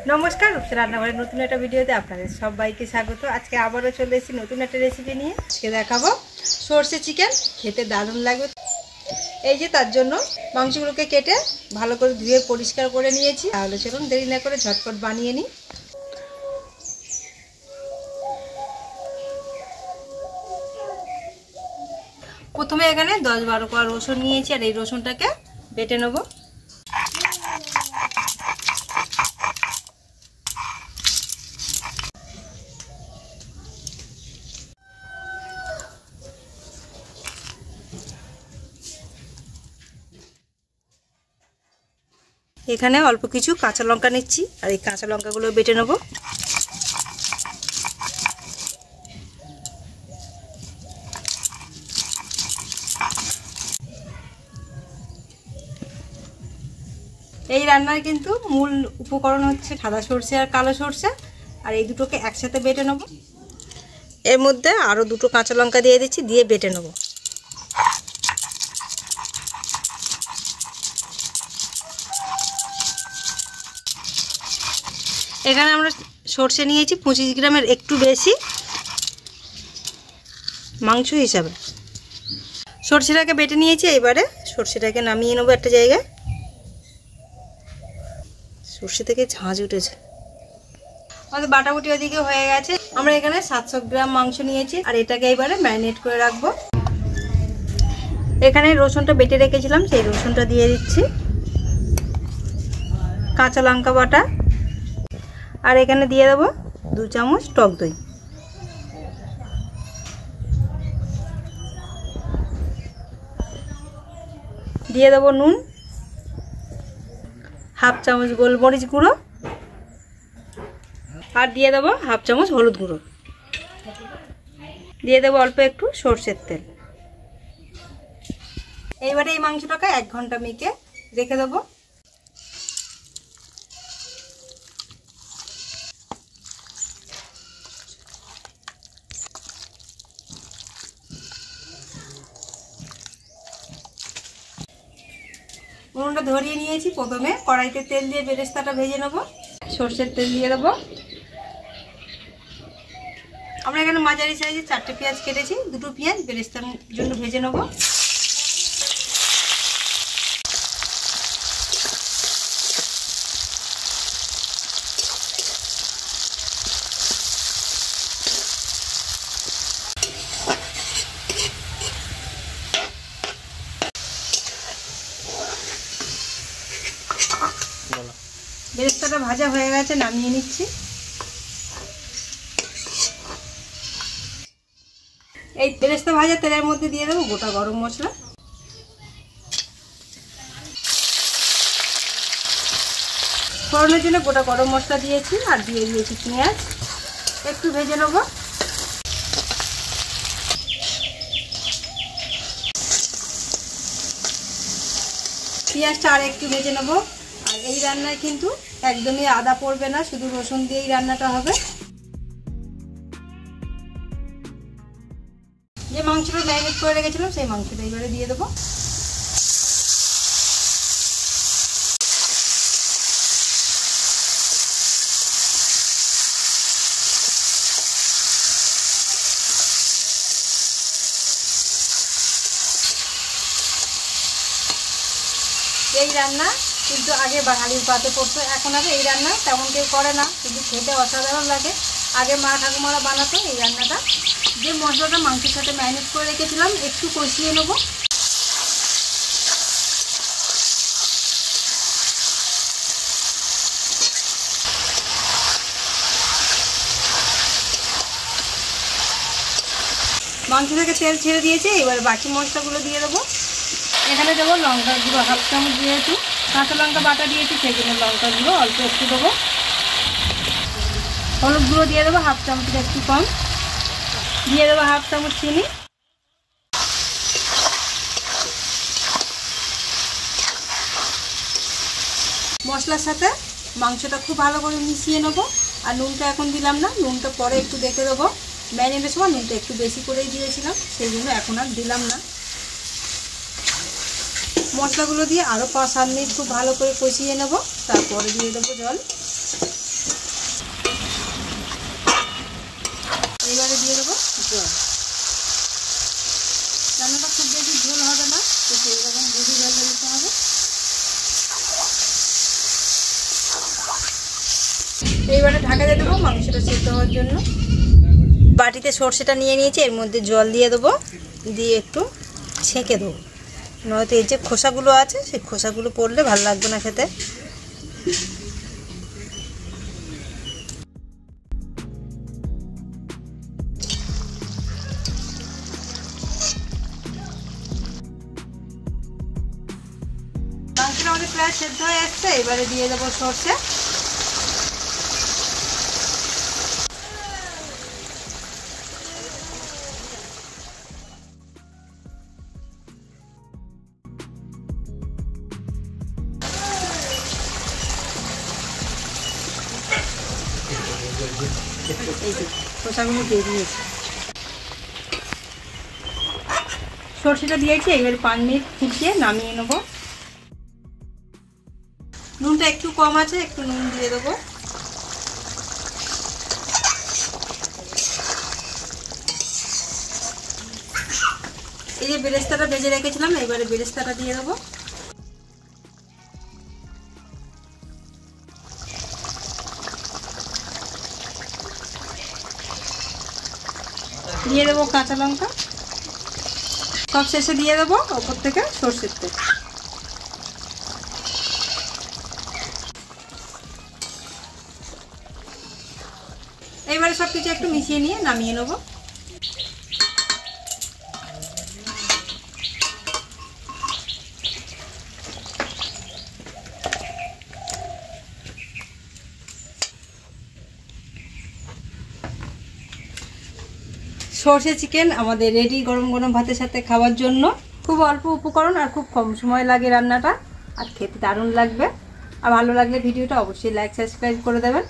नमस्कार रूपसा रान्नाघरे नतून एक भिडियोते आपनादेर सबाइके स्वागत। आज के आबारो चले एसेछि नतून एक रेसिपि निये। आजके देखाबो सर्षे चिकेन, खेते दारुण लागबे। এই যে তার জন্য মাংসগুলোকে কেটে ভালো করে ধুয়ে পরিষ্কার করে নিয়েছি। তাহলে চলুন দেরি না করে ঝটপট বানিয়ে নিই। প্রথমে এখানে 10-12 কোয়া রসুন নিয়েছি আর এই রসুনটাকে বেটে নেব। এখানে অল্প কিছু কাঁচা লঙ্কা নিচ্ছি আর এই কাঁচা লঙ্কাগুলো বেটে নেব। এই রান্নার কিন্তু মূল উপকরণ হচ্ছে সাদা সরষে আর কালো সরষে, আর এই দুটোকে একসাথে বেটে নেব। এর মধ্যে আরো দুটো কাঁচা লঙ্কা দিয়ে দিচ্ছি, দিয়ে বেটে নেব। এখানে আমরা সরষে নিয়েছি 25 গ্রামের একটু বেশি মাংস হিসাবে। সরষেটাকে বেটে নিয়েছি, এবারে সরষেটাকে নামিয়ে নেব একটা জায়গায়। সরষে থেকে ঝাঁঝ উঠেছে। আমাদের বাটাবুটি ওদিকে হয়ে গেছে। আমরা এখানে 700 গ্রাম মাংস নিয়েছি আর এটাকে এবারে ম্যারিনেট করে রাখবো। এখানে রসুনটা বেটে রেখেছিলাম, সেই রসুনটা দিয়ে দিচ্ছি, কাঁচা লঙ্কা বাটা, আর এখানে দিয়ে দেবো 2 চামচ টক দই। দিয়ে দেবো নুন, হাফ চামচ গোলমরিচ গুঁড়ো, আর দিয়ে দেবো হাফ চামচ হলুদ গুঁড়ো। দিয়ে দেবো অল্প একটু সরষের তেল। এইবারে এই মাংসটাকে 1 ঘন্টা মেখে রেখে দেবো। উনুনটা ধরিয়ে নিয়েছি। প্রথমে কড়াইতে তেল দিয়ে বেরেস্তাটা ভেজে নেব। সরষের তেল দিয়ে দেবো। আমরা এখানে মাঝারি সাইজে 4টে পেঁয়াজ কেটেছি, 2টো পেঁয়াজ বেরেস্তার জন্য ভেজে নেব। বেরেস্তাটা ভাজা হয়ে গেছে, নামিয়ে নিচ্ছি। এই বেরেস্তা ভাজা তেলের মধ্যে দিয়ে দেবো গোটা গরম মশলা। ফোড়নের জন্য গোটা গরম মশলা দিয়েছি আর দিয়ে দিয়েছি পেঁয়াজ। একটু ভেজে নেব। পেঁয়াজটা আর একটু ভেজে নেব। আর এই রান্নায় কিন্তু একদমই আদা পড়বে না, শুধু রসুন দিয়েই রান্নাটা হবে। যে মাংসটা ম্যারিনেট করে রেখেছিলাম সেই মাংসটা এবারে দিয়ে দেবো। এই রান্না কিন্তু আগে বাঙালির পাতে পড়তো, এখন আর এই রান্না তেমন কেউ করে না, কিন্তু খেতে অসাধারণ লাগে। আগে মা ঠাকুমারা বানাতো এই রান্নাটা। যে মশলাটা মাংসের সাথে ম্যারিনেট করে রেখেছিলাম একটু কষিয়ে নেব। মাংস থেকে তেল ছেড়ে দিয়েছে, এবার বাকি মশলাগুলো দিয়ে দেবো। এখানে দেবো লঙ্কার গুঁড়ো হাফ চামচ, যেহেতু কাঁচা লঙ্কা বাটা দিয়েছি সেই জন্য লঙ্কার গুঁড়ো অল্প একটু দেবো। হলুদ গুঁড়ো দিয়ে দেবো হাফ চামচের একটু কম। দিয়ে দেবো হাফ চামচ চিনি। মশলার সাথে মাংসটা খুব ভালো করে মিশিয়ে নেবো। আর নুনটা এখন দিলাম না, নুনটা পরে একটু দেখে দেবো। ম্যারিনেটের সময় নুনটা একটু বেশি করেই দিয়েছিলাম, সেই জন্য এখন আর দিলাম না। মশলাগুলো দিয়ে আরও 5-7 মিনিট খুব ভালো করে কষিয়ে নেব। তারপরে দিয়ে দেবো জল। এবারে দিয়ে দেবো জল। রান্নাটা খুব বেশি ঝোল হবে না, তো সেই রকম বুঝে জল দিতে হবে। এইবারে ঢাকা দিয়ে দেবো মাংসটা সিদ্ধ হওয়ার জন্য। বাটিতে সর্ষেটা নিয়ে নিয়েছি, এর মধ্যে জল দিয়ে দেবো, দিয়ে একটু ছেঁকে দেবো, নয়তো এই যে খোসাগুলো আছে সেই খোসাগুলো পড়লে ভালো লাগবে না খেতে। মাংসটা আমাদের প্রায় সেদ্ধ হয়ে আসছে, এবারে দিয়ে দেবো সর্ষে। এই যে খোসাগুলো দিয়ে দিয়েছি, সর্ষেটা দিয়েছি। এবার 5 মিনিট ফুটিয়ে নামিয়ে নেবো। নুনটা একটু কম আছে, একটু নুন দিয়ে দেবো। এই যে বেরেস্তাটা ভেজে রেখেছিলাম, এবারে বেরেস্তাটা দিয়ে দেবো। দিয়ে দেবো কাঁচা লঙ্কা, সব শেষে দিয়ে দেবো ওপর থেকে সর্ষের তেল। এবারে সব কিছু একটু মিশিয়ে নিয়ে নামিয়ে নেবো। সর্ষে চিকেন আমাদের রেডি গরম গরম ভাতের সাথে খাওয়ার জন্য। খুব অল্প উপকরণ আর খুব কম সময় লাগে রান্নাটা, আর খেতে দারুণ লাগবে। আর ভালো লাগলে ভিডিওটা অবশ্যই লাইক সাবস্ক্রাইব করে দেবেন।